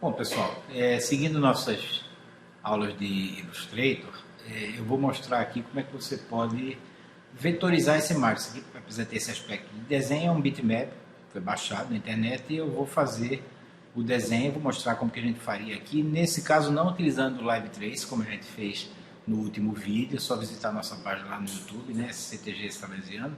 Bom, pessoal, seguindo nossas aulas de Illustrator, eu vou mostrar aqui como é que você pode vetorizar essa imagem. Isso aqui vai precisar ter esse aspecto de desenho, é um bitmap, foi baixado na internet, e eu vou fazer o desenho, vou mostrar como que a gente faria aqui. Nesse caso, não utilizando o Live Trace, como a gente fez no último vídeo, é só visitar a nossa página lá no YouTube, né, CTG Salesiano.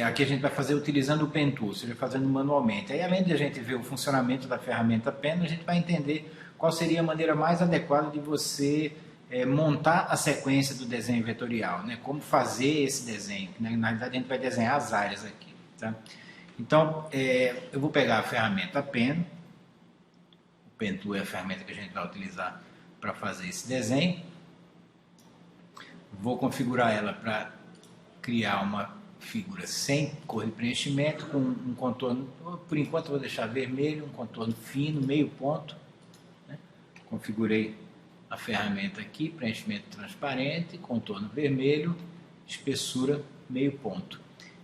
Aqui a gente vai fazer utilizando o Pen Tool, ou seja, fazendo manualmente. Aí, além de a gente ver o funcionamento da ferramenta Pen, a gente vai entender qual seria a maneira mais adequada de você montar a sequência do desenho vetorial, né? Como fazer esse desenho. Na realidade, a gente vai desenhar as áreas aqui. Tá? Então, eu vou pegar a ferramenta Pen. O Pen Tool é a ferramenta que a gente vai utilizar para fazer esse desenho. Vou configurar ela para criar uma figura sem cor de preenchimento, com um contorno, por enquanto eu vou deixar vermelho, um contorno fino, meio ponto, né? Configurei a ferramenta aqui, preenchimento transparente, contorno vermelho, espessura meio ponto.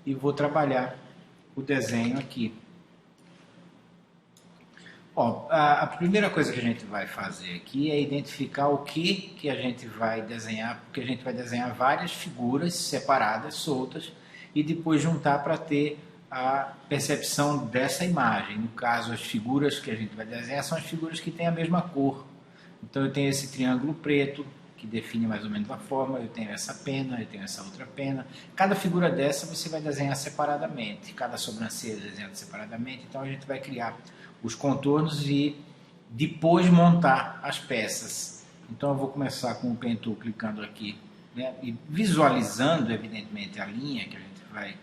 E vou trabalhar o desenho aqui. Ó, a primeira coisa que a gente vai fazer aqui é identificar o que a gente vai desenhar, porque a gente vai desenhar várias figuras separadas, soltas, e depois juntar para ter a percepção dessa imagem. No caso, as figuras que a gente vai desenhar são as figuras que têm a mesma cor. Então eu tenho esse triângulo preto, que define mais ou menos a forma, eu tenho essa pena, eu tenho essa outra pena. Cada figura dessa você vai desenhar separadamente, cada sobrancelha desenhada separadamente, então a gente vai criar os contornos e depois montar as peças. Então eu vou começar com o Pen Tool clicando aqui, né, e visualizando evidentemente a linha que a gente vai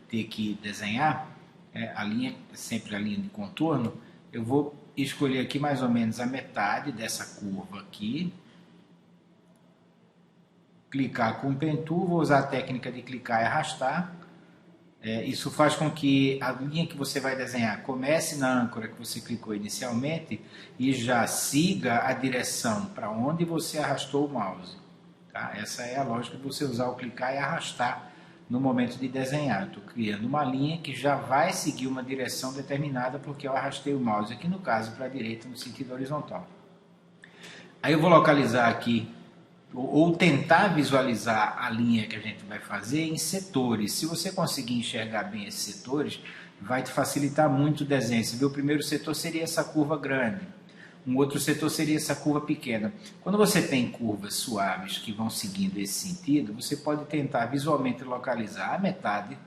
ter que desenhar, a linha, sempre a linha de contorno. Eu vou escolher aqui mais ou menos a metade dessa curva aqui, clicar com o Pen Tool, vou usar a técnica de clicar e arrastar. Isso faz com que a linha que você vai desenhar comece na âncora que você clicou inicialmente e já siga a direção para onde você arrastou o mouse. Tá? Essa é a lógica de você usar o clicar e arrastar no momento de desenhar. Estou criando uma linha que já vai seguir uma direção determinada porque eu arrastei o mouse aqui, no caso, para a direita no sentido horizontal. Aí eu vou localizar aqui, ou tentar visualizar a linha que a gente vai fazer em setores. Se você conseguir enxergar bem esses setores, vai te facilitar muito o desenho. Você vê, o primeiro setor seria essa curva grande, um outro setor seria essa curva pequena. Quando você tem curvas suaves que vão seguindo esse sentido, você pode tentar visualmente localizar a metade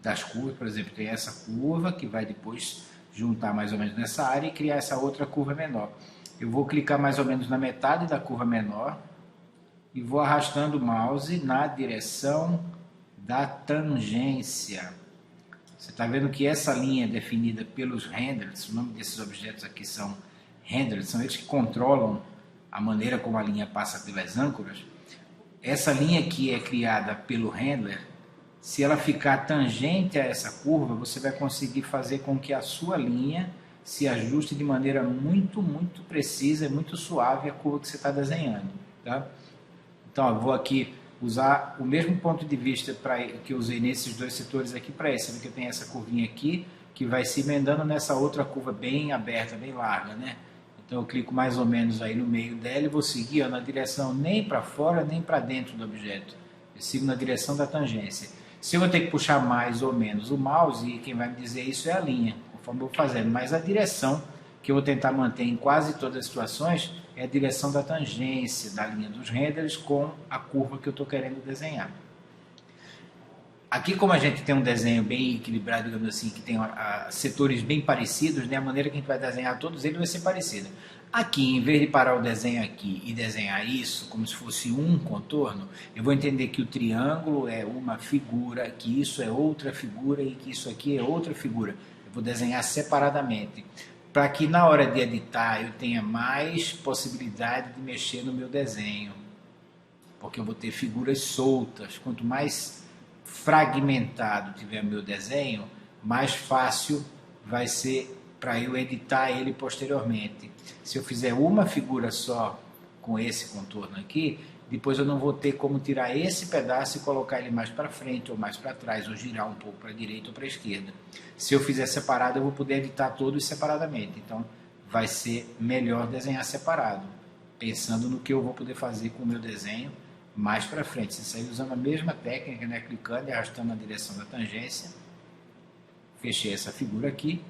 das curvas. Por exemplo, tem essa curva que vai depois juntar mais ou menos nessa área e criar essa outra curva menor. Eu vou clicar mais ou menos na metade da curva menor e vou arrastando o mouse na direção da tangência. Você está vendo que essa linha é definida pelos renders. O nome desses objetos aqui são renders, são eles que controlam a maneira como a linha passa pelas âncoras. Essa linha que é criada pelo render, se ela ficar tangente a essa curva, você vai conseguir fazer com que a sua linha se ajuste de maneira muito precisa e muito suave à curva que você está desenhando. Tá? Então, eu vou aqui usar o mesmo ponto de vista que eu usei nesses dois setores aqui para esse. Você vê que eu tenho essa curvinha aqui que vai se emendando nessa outra curva bem aberta, bem larga, né? Então eu clico mais ou menos aí no meio dela e vou seguir na direção nem para fora nem para dentro do objeto. Eu sigo na direção da tangência. Se eu vou ter que puxar mais ou menos o mouse, e quem vai me dizer isso é a linha, conforme eu vou fazendo. Mas a direção que eu vou tentar manter em quase todas as situações é a direção da tangência, da linha dos renders com a curva que eu estou querendo desenhar. Aqui, como a gente tem um desenho bem equilibrado, digamos assim, que tem setores bem parecidos, né, a maneira que a gente vai desenhar todos eles vai ser parecida. Aqui, em vez de parar o desenho aqui e desenhar isso como se fosse um contorno, eu vou entender que o triângulo é uma figura, que isso é outra figura e que isso aqui é outra figura. Eu vou desenhar separadamente, para que na hora de editar eu tenha mais possibilidade de mexer no meu desenho, porque eu vou ter figuras soltas. Quanto mais fragmentado tiver meu desenho, mais fácil vai ser para eu editar ele posteriormente. Se eu fizer uma figura só com esse contorno aqui, depois eu não vou ter como tirar esse pedaço e colocar ele mais para frente ou mais para trás, ou girar um pouco para a direita ou para a esquerda. Se eu fizer separado, eu vou poder editar todos separadamente. Então, vai ser melhor desenhar separado, pensando no que eu vou poder fazer com o meu desenho mais para frente. Você sair usando a mesma técnica, né? Clicando e arrastando na direção da tangência. Fechei essa figura aqui.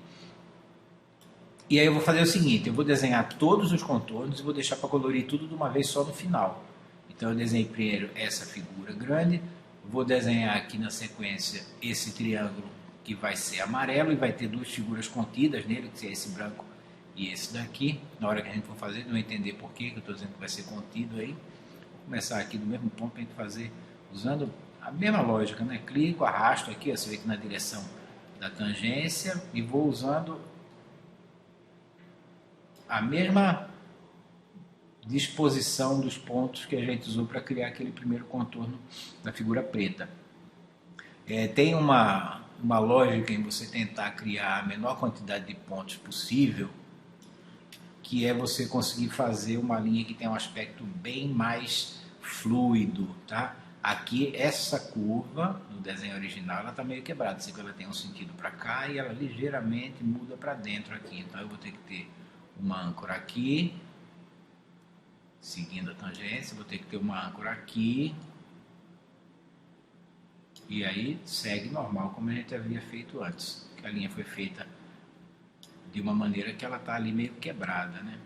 E aí eu vou fazer o seguinte, eu vou desenhar todos os contornos e vou deixar para colorir tudo de uma vez só no final. Então eu desenhei primeiro essa figura grande, vou desenhar aqui na sequência esse triângulo que vai ser amarelo e vai ter duas figuras contidas nele, que é esse branco e esse daqui. Na hora que a gente for fazer, não vai entender por que eu estou dizendo que vai ser contido aí. Vou começar aqui do mesmo ponto para a gente fazer, usando a mesma lógica, né? Clico, arrasto aqui, você vê que na direção da tangência e vou usando a mesma disposição dos pontos que a gente usou para criar aquele primeiro contorno da figura preta. Tem uma lógica em você tentar criar a menor quantidade de pontos possível, que é você conseguir fazer uma linha que tem um aspecto bem mais fluido, tá? Aqui, essa curva do desenho original, ela está meio quebrada. Você vê que ela tem um sentido para cá e ela ligeiramente muda para dentro aqui. Então eu vou ter que ter uma âncora aqui, seguindo a tangência, vou ter que ter uma âncora aqui, e aí segue normal como a gente havia feito antes, que a linha foi feita de uma maneira que ela está ali meio quebrada, né?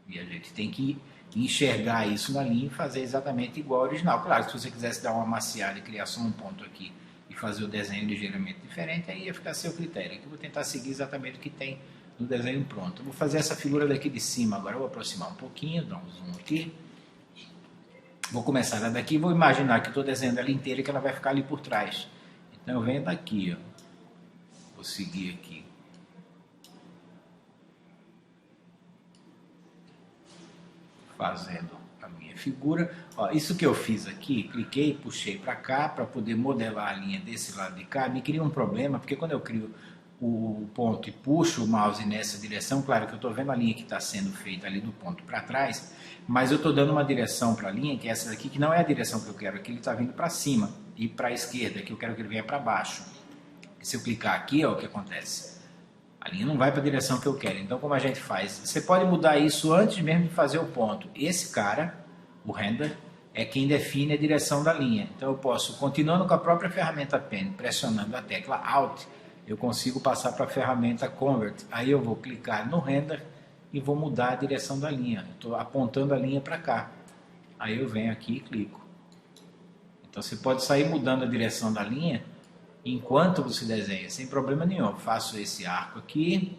E a gente tem que enxergar isso na linha e fazer exatamente igual ao original. Claro, se você quisesse dar uma amaciada e criar só um ponto aqui e fazer o desenho ligeiramente diferente, aí ia ficar a seu critério. Aqui eu vou tentar seguir exatamente o que tem no desenho pronto. Eu vou fazer essa figura daqui de cima agora, eu vou aproximar um pouquinho, dar um zoom aqui. Vou começar ela daqui, vou imaginar que estou desenhando ela inteira e que ela vai ficar ali por trás. Então eu venho daqui, ó. Vou seguir aqui. Fazendo a minha figura. Ó, isso que eu fiz aqui, cliquei e puxei para cá para poder modelar a linha desse lado de cá. Me cria um problema, porque quando eu crio o ponto e puxo o mouse nessa direção, claro que eu estou vendo a linha que está sendo feita ali do ponto para trás, mas eu estou dando uma direção para a linha, que é essa daqui, que não é a direção que eu quero, que ele está vindo para cima e para a esquerda, que eu quero que ele venha para baixo. Se eu clicar aqui, ó, o que acontece? A linha não vai para a direção que eu quero. Então, como a gente faz? Você pode mudar isso antes mesmo de fazer o ponto. Esse cara, o render, é quem define a direção da linha. Então, eu posso, continuando com a própria ferramenta Pen, pressionando a tecla Alt, eu consigo passar para a ferramenta Convert. Aí eu vou clicar no render e vou mudar a direção da linha. Estou apontando a linha para cá. Aí eu venho aqui e clico. Então, você pode sair mudando a direção da linha enquanto você desenha, sem problema nenhum. Eu faço esse arco aqui,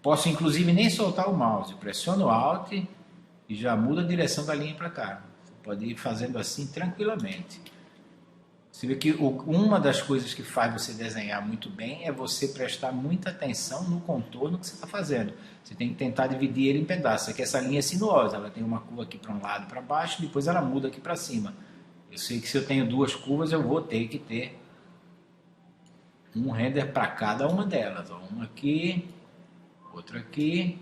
posso inclusive nem soltar o mouse, pressiono Alt e já muda a direção da linha para cá. Você pode ir fazendo assim tranquilamente. Você vê que uma das coisas que faz você desenhar muito bem é você prestar muita atenção no contorno que você está fazendo. Você tem que tentar dividir ele em pedaços. Aqui essa linha é sinuosa, ela tem uma curva aqui para um lado, para baixo, depois ela muda aqui para cima. Eu sei que se eu tenho duas curvas, eu vou ter que ter um render para cada uma delas. Ó. Uma aqui, outra aqui.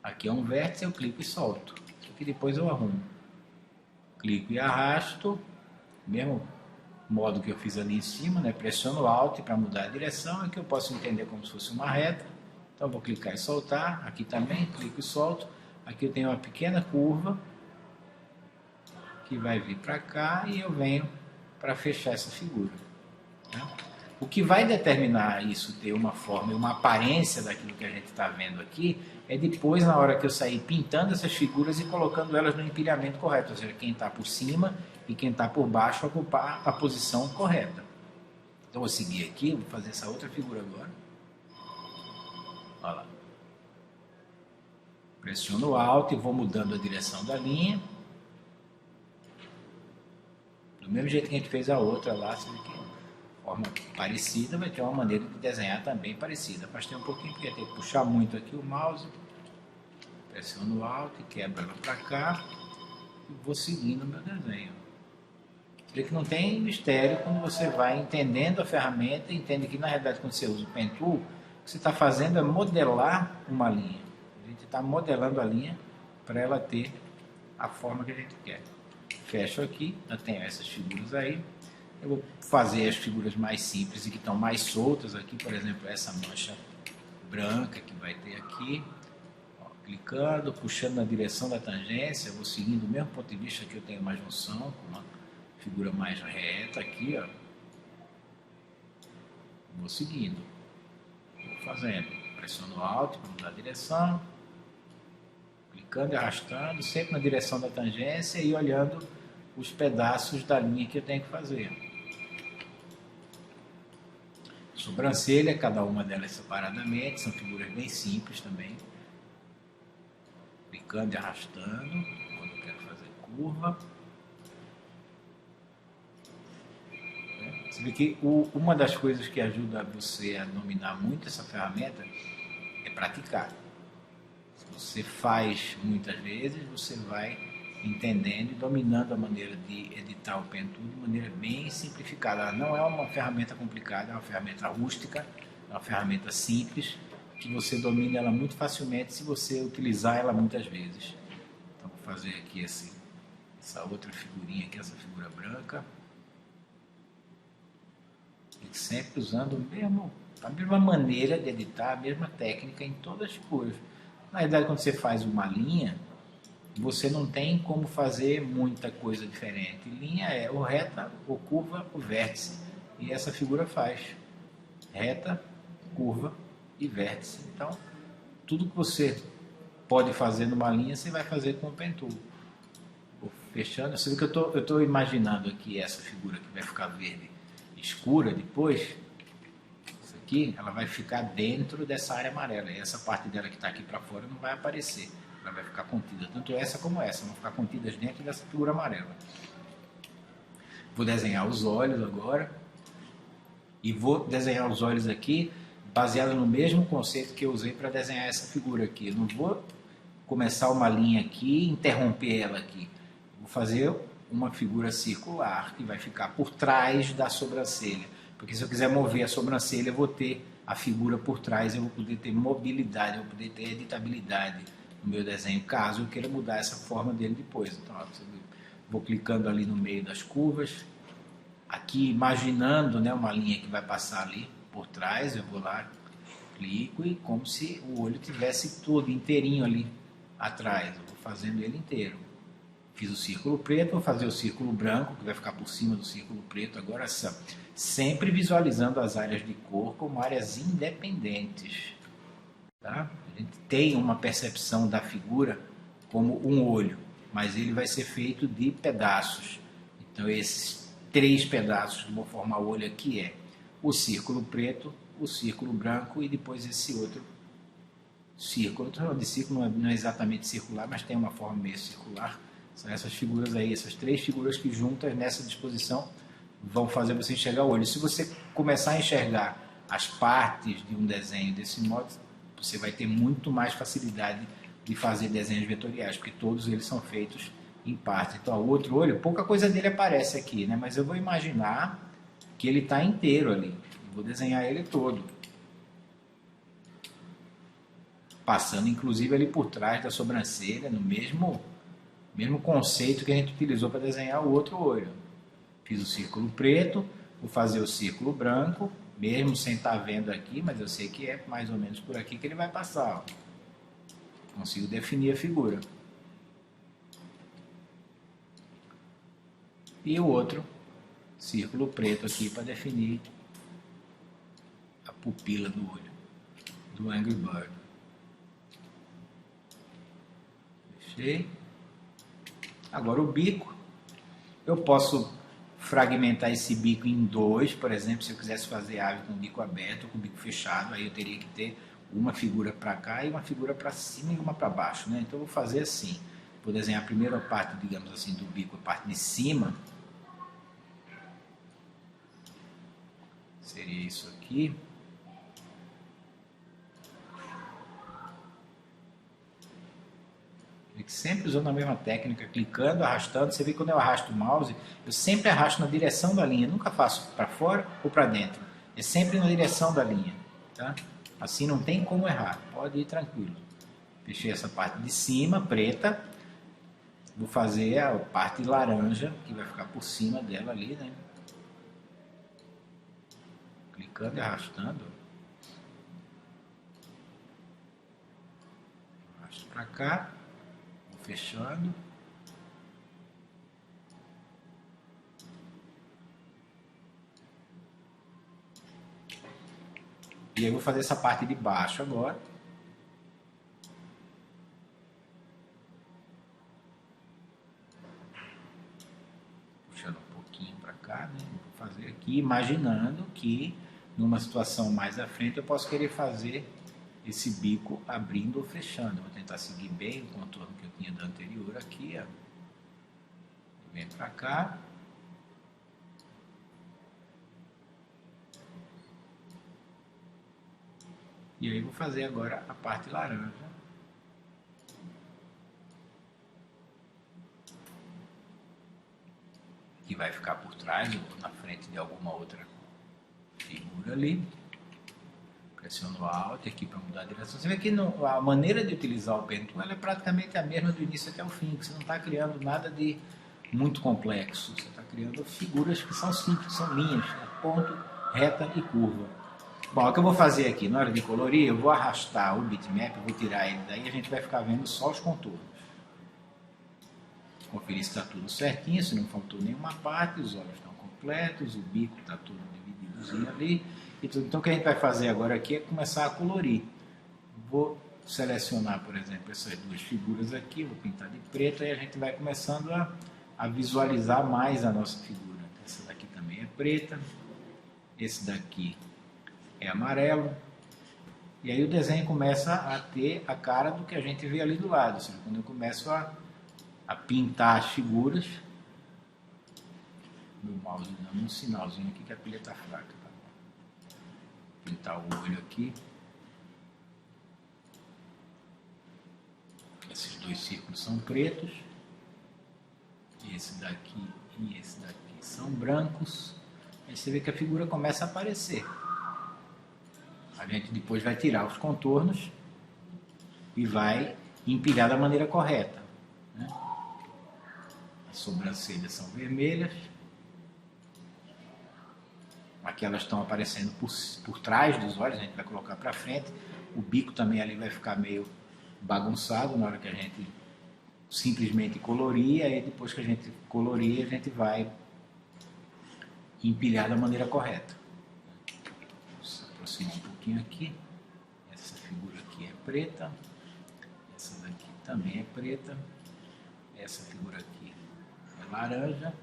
Aqui é um vértice, eu clico e solto. Isso aqui depois eu arrumo. Clico e arrasto. Mesmo modo que eu fiz ali em cima, né? Pressiono Alt para mudar a direção. Aqui eu posso entender como se fosse uma reta. Então eu vou clicar e soltar. Aqui também, clico e solto. Aqui eu tenho uma pequena curva que vai vir para cá e eu venho para fechar essa figura. Tá? O que vai determinar isso ter uma forma e uma aparência daquilo que a gente está vendo aqui é depois, na hora que eu sair pintando essas figuras e colocando elas no empilhamento correto, ou seja, quem está por cima e quem está por baixo ocupar a posição correta. Então, vou seguir aqui, vou fazer essa outra figura agora. Olha lá. Pressiono Alt e vou mudando a direção da linha. Do mesmo jeito que a gente fez a outra lá, você vê que forma parecida, vai ter uma maneira de desenhar também parecida. Afastei um pouquinho porque tem que puxar muito aqui o mouse. Pressiono Alt e quebro ela para cá. E vou seguindo o meu desenho. Vê que não tem mistério quando você vai entendendo a ferramenta, entende que na realidade quando você usa o Pen Tool, o que você está fazendo é modelar uma linha. A gente está modelando a linha para ela ter a forma que a gente quer. Fecho aqui, eu tenho essas figuras aí. Eu vou fazer as figuras mais simples e que estão mais soltas aqui, por exemplo, essa mancha branca que vai ter aqui. Ó, clicando, puxando na direção da tangência, vou seguindo o mesmo ponto de vista que eu tenho mais noção, com uma figura mais reta aqui, ó. Vou seguindo, vou fazendo, pressiono Alt para mudar a direção, clicando e arrastando, sempre na direção da tangência e olhando os pedaços da linha que eu tenho que fazer. Sobrancelha, cada uma delas separadamente, são figuras bem simples também. Clicando e arrastando, quando eu quero fazer curva. Você vê que uma das coisas que ajuda você a dominar muito essa ferramenta é praticar. Se você faz muitas vezes, você vai entendendo e dominando a maneira de editar o Pentool de maneira bem simplificada. Ela não é uma ferramenta complicada, é uma ferramenta rústica, é uma ferramenta simples, que você domina ela muito facilmente se você utilizar ela muitas vezes. Então vou fazer aqui essa outra figurinha aqui, essa figura branca. E sempre usando a mesma maneira de editar, a mesma técnica em todas as figuras. Na verdade, quando você faz uma linha, você não tem como fazer muita coisa diferente. Linha é ou reta, ou curva, ou vértice. E essa figura faz reta, curva e vértice. Então, tudo que você pode fazer numa linha, você vai fazer com o Pentool. Vou fechando. Você vê que eu estou imaginando aqui essa figura que vai ficar verde escura depois. Isso aqui, ela vai ficar dentro dessa área amarela. E essa parte dela que está aqui para fora não vai aparecer. Ela vai ficar contida, tanto essa como essa, vão ficar contidas dentro dessa figura amarela. Vou desenhar os olhos agora, e vou desenhar os olhos aqui, baseado no mesmo conceito que eu usei para desenhar essa figura aqui. Eu não vou começar uma linha aqui e interromper ela aqui. Vou fazer uma figura circular, que vai ficar por trás da sobrancelha, porque se eu quiser mover a sobrancelha, eu vou ter a figura por trás, eu vou poder ter mobilidade, eu vou poder ter editabilidade no meu desenho, caso eu queira mudar essa forma dele depois. Então, ó, vou clicando ali no meio das curvas, aqui imaginando, né, uma linha que vai passar ali por trás, eu vou lá, clico e como se o olho tivesse todo inteirinho ali atrás, eu vou fazendo ele inteiro. Fiz o círculo preto, vou fazer o círculo branco, que vai ficar por cima do círculo preto, agora sempre visualizando as áreas de cor como áreas independentes. Tá? A gente tem uma percepção da figura como um olho, mas ele vai ser feito de pedaços. Então esses 3 pedaços que vão formar o olho aqui é o círculo preto, o círculo branco e depois esse outro círculo. Estou falando de círculo, não é exatamente circular, mas tem uma forma meio circular. São essas figuras aí, essas 3 figuras que juntas nessa disposição vão fazer você enxergar o olho. Se você começar a enxergar as partes de um desenho desse modo, você vai ter muito mais facilidade de fazer desenhos vetoriais, porque todos eles são feitos em parte. Então, o outro olho, pouca coisa dele aparece aqui, né? Mas eu vou imaginar que ele está inteiro ali. Eu vou desenhar ele todo. Passando, inclusive, ali por trás da sobrancelha, no mesmo conceito que a gente utilizou para desenhar o outro olho. Fiz o círculo preto, vou fazer o círculo branco, mesmo sem estar vendo aqui, mas eu sei que é mais ou menos por aqui que ele vai passar. Ó. Consigo definir a figura. E o outro círculo preto aqui para definir a pupila do olho, do Angry Bird. Fechei. Agora o bico, eu posso fragmentar esse bico em 2, por exemplo, se eu quisesse fazer ave com o bico aberto ou com o bico fechado, aí eu teria que ter uma figura para cá e uma figura para cima e uma para baixo, né? Então eu vou fazer assim, vou desenhar primeiro a parte, digamos assim, do bico, a parte de cima, seria isso aqui. Sempre usando a mesma técnica, clicando, arrastando. Você vê que quando eu arrasto o mouse, eu sempre arrasto na direção da linha. Nunca faço para fora ou para dentro. É sempre na direção da linha. Tá? Assim não tem como errar. Pode ir tranquilo. Fechei essa parte de cima, preta. Vou fazer a parte laranja, que vai ficar por cima dela ali, né? Clicando e arrastando. Arrasto para cá, vou fechando. E aí eu vou fazer essa parte de baixo agora. Puxando um pouquinho para cá, né? Vou fazer aqui, imaginando que numa situação mais à frente eu posso querer fazer esse bico abrindo ou fechando. Vou tentar seguir bem o contorno que eu tinha do anterior aqui, ó. Vem para cá. E aí vou fazer agora a parte laranja. Que vai ficar por trás ou na frente de alguma outra figura ali. Pressiono Alt aqui para mudar a direção. Você vê que a maneira de utilizar o Pen Tool é praticamente a mesma do início até o fim. Que você não está criando nada de muito complexo. Você está criando figuras que são simples, são linhas, né? Ponto, reta e curva. Bom, o que eu vou fazer aqui, na hora de colorir, eu vou arrastar o bitmap, eu vou tirar ele daí e a gente vai ficar vendo só os contornos. Conferir se está tudo certinho, se não faltou nenhuma parte, os olhos estão completos, o bico está tudo divididozinho ali. E tudo. Então o que a gente vai fazer agora aqui é começar a colorir. Vou selecionar, por exemplo, essas duas figuras aqui, vou pintar de preto e a gente vai começando a visualizar mais a nossa figura. Essa daqui também é preta, esse daqui é amarelo, e aí o desenho começa a ter a cara do que a gente vê ali do lado. Ou seja, quando eu começo a pintar as figuras, meu mouse dando um sinalzinho aqui que a pilha está fraca. Tá? Pintar o olho aqui, esses dois círculos são pretos, esse daqui e esse daqui são brancos. Aí você vê que a figura começa a aparecer. A gente depois vai tirar os contornos e vai empilhar da maneira correta, né? As sobrancelhas são vermelhas. Aqui elas estão aparecendo por trás dos olhos, a gente vai colocar para frente. O bico também ali vai ficar meio bagunçado na hora que a gente simplesmente colorir. Aí depois que a gente colorir, a gente vai empilhar da maneira correta. Vamos aproximar um pouquinho aqui. Essa figura aqui é preta, essa daqui também é preta, essa figura aqui é laranja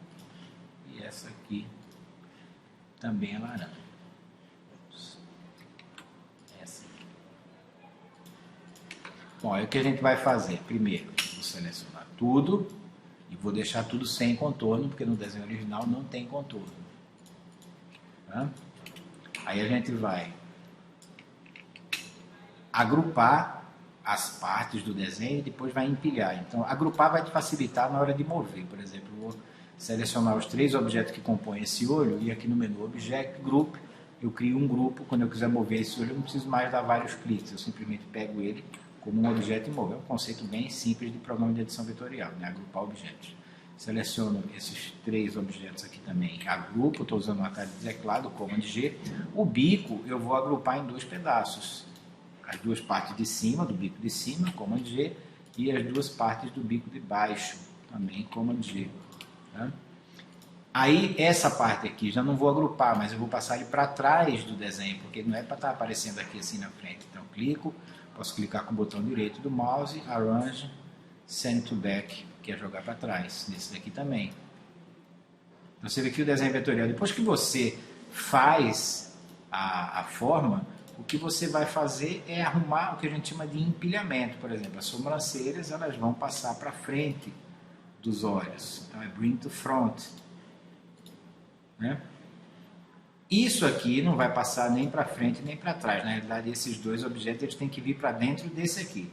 e essa aqui também é laranja. Essa aqui. Bom, aí o que a gente vai fazer? Primeiro, vou selecionar tudo e vou deixar tudo sem contorno, porque no desenho original não tem contorno. Tá? Aí a gente vai agrupar as partes do desenho e depois vai empilhar. Então, agrupar vai te facilitar na hora de mover. Por exemplo, eu vou selecionar os 3 objetos que compõem esse olho e aqui no menu Object, Group, eu crio um grupo. Quando eu quiser mover esse olho, eu não preciso mais dar vários cliques. Eu simplesmente pego ele como um objeto e movo. É um conceito bem simples de programa de edição vetorial, né? Agrupar objetos. Seleciono esses 3 objetos aqui também, agrupo, estou usando um atalho de teclado, Command G. O bico eu vou agrupar em 2 pedaços. As 2 partes de cima, do bico de cima, Command G, e as 2 partes do bico de baixo, também Command G. Tá? Aí essa parte aqui já não vou agrupar, mas eu vou passar ele para trás do desenho, porque não é para estar aparecendo aqui assim na frente. Então clico, posso clicar com o botão direito do mouse, Arrange, Send to Back, que é jogar para trás, nesse daqui também. Então você vê que o desenho vetorial, depois que você faz a forma, o que você vai fazer é arrumar o que a gente chama de empilhamento. Por exemplo, as sobrancelhas elas vão passar para frente dos olhos. Então é bring to front. Né? Isso aqui não vai passar nem para frente nem para trás. Na realidade, esses 2 objetos eles têm que vir para dentro desse aqui.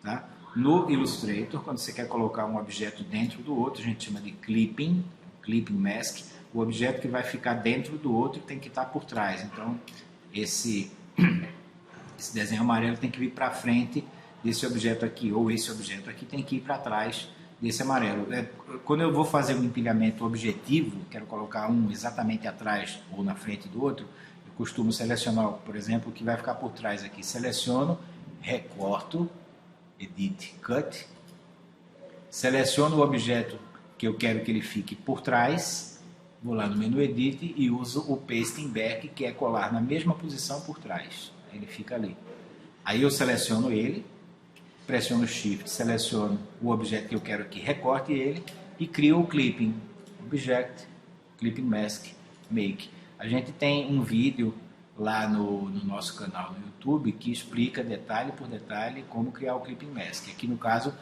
Tá? No Illustrator, quando você quer colocar um objeto dentro do outro, a gente chama de clipping mask. O objeto que vai ficar dentro do outro tem que estar por trás. Então, esse desenho amarelo tem que vir para frente desse objeto aqui, ou esse objeto aqui tem que ir para trás desse amarelo. Quando eu vou fazer um empilhamento objetivo, quero colocar um exatamente atrás ou na frente do outro, eu costumo selecionar, por exemplo, o que vai ficar por trás aqui. Seleciono, recorto, Edit, Cut, seleciono o objeto que eu quero que ele fique por trás, vou lá no menu Edit e uso o Pasting Back, que é colar na mesma posição por trás. Ele fica ali. Aí eu seleciono ele, pressiono Shift, seleciono o objeto que eu quero que recorte ele e crio o Clipping. Object, Clipping Mask, Make. A gente tem um vídeo lá no nosso canal no YouTube que explica detalhe por detalhe como criar o Clipping Mask. Aqui no caso,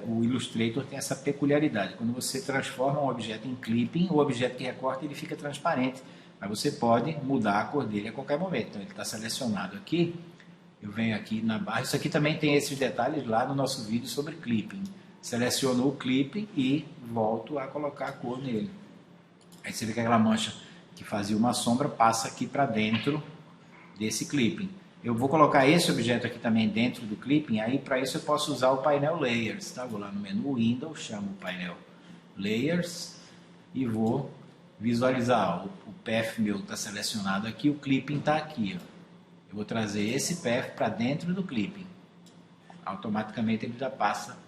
o Illustrator tem essa peculiaridade. Quando você transforma um objeto em Clipping, o objeto que recorta ele fica transparente. Mas você pode mudar a cor dele a qualquer momento. Então ele está selecionado aqui. Eu venho aqui na barra. Isso aqui também tem esses detalhes lá no nosso vídeo sobre Clipping. Seleciono o Clipping e volto a colocar a cor nele. Aí você vê que aquela mancha que fazia uma sombra passa aqui para dentro desse Clipping. Eu vou colocar esse objeto aqui também dentro do Clipping, aí para isso eu posso usar o painel Layers, tá? Vou lá no menu Windows, chamo o painel Layers e vou visualizar. O path meu está selecionado aqui, o Clipping está aqui. Ó. Eu vou trazer esse path para dentro do Clipping. Automaticamente ele já passa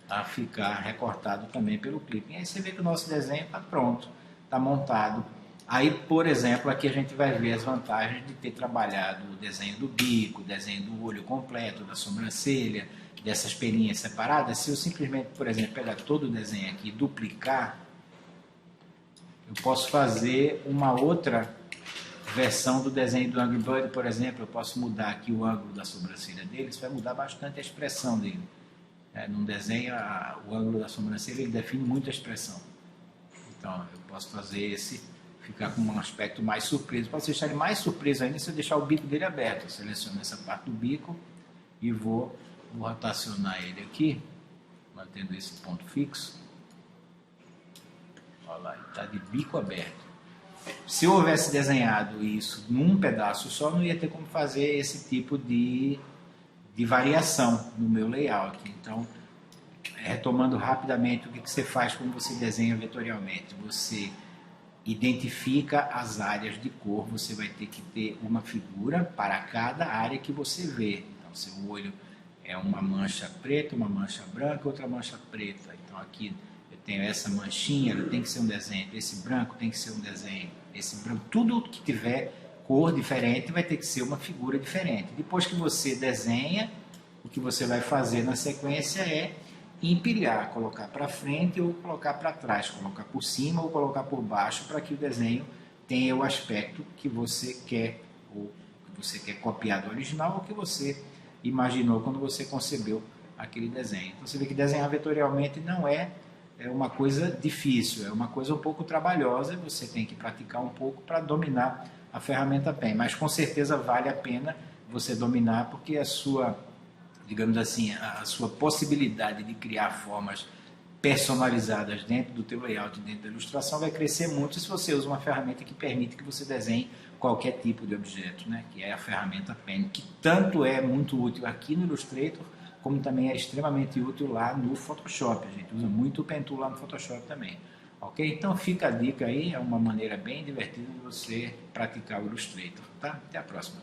a ficar recortado também pelo Clipping. Aí você vê que o nosso desenho está pronto, está montado. Aí, por exemplo, aqui a gente vai ver as vantagens de ter trabalhado o desenho do bico, o desenho do olho completo, da sobrancelha, dessas peninhas separadas. Se eu simplesmente, por exemplo, pegar todo o desenho aqui e duplicar, eu posso fazer uma outra versão do desenho do Angry Bird, por exemplo. Eu posso mudar aqui o ângulo da sobrancelha dele, isso vai mudar bastante a expressão dele. Num desenho, o ângulo da sobrancelha ele define muito a expressão. Então, eu posso fazer esse ficar com um aspecto mais surpreso. Posso deixar ele mais surpreso ainda se eu deixar o bico dele aberto. Eu seleciono essa parte do bico e vou rotacionar ele aqui, mantendo esse ponto fixo. Olha lá, está de bico aberto. Se eu houvesse desenhado isso num pedaço só, não ia ter como fazer esse tipo de variação no meu layout. Então, retomando rapidamente o que você faz quando você desenha vetorialmente. Você identifica as áreas de cor, você vai ter que ter uma figura para cada área que você vê. Então, seu olho é uma mancha preta, uma mancha branca, outra mancha preta. Então, aqui eu tenho essa manchinha, ela tem que ser um desenho. Esse branco tem que ser um desenho. Esse branco, tudo que tiver cor diferente vai ter que ser uma figura diferente. Depois que você desenha, o que você vai fazer na sequência é empilhar, colocar para frente ou colocar para trás, colocar por cima ou colocar por baixo para que o desenho tenha o aspecto que você quer, ou que você quer copiar do original ou que você imaginou quando você concebeu aquele desenho. Então você vê que desenhar vetorialmente não é uma coisa difícil, é uma coisa um pouco trabalhosa, você tem que praticar um pouco para dominar a ferramenta Pen, mas com certeza vale a pena você dominar porque a sua, digamos assim, a sua possibilidade de criar formas personalizadas dentro do teu layout, dentro da ilustração, vai crescer muito se você usa uma ferramenta que permite que você desenhe qualquer tipo de objeto, né? Que é a ferramenta Pen, que tanto é muito útil aqui no Illustrator, como também é extremamente útil lá no Photoshop. A gente usa muito o Pen Tool lá no Photoshop também. Ok? Então fica a dica aí, é uma maneira bem divertida de você praticar o Illustrator. Tá? Até a próxima.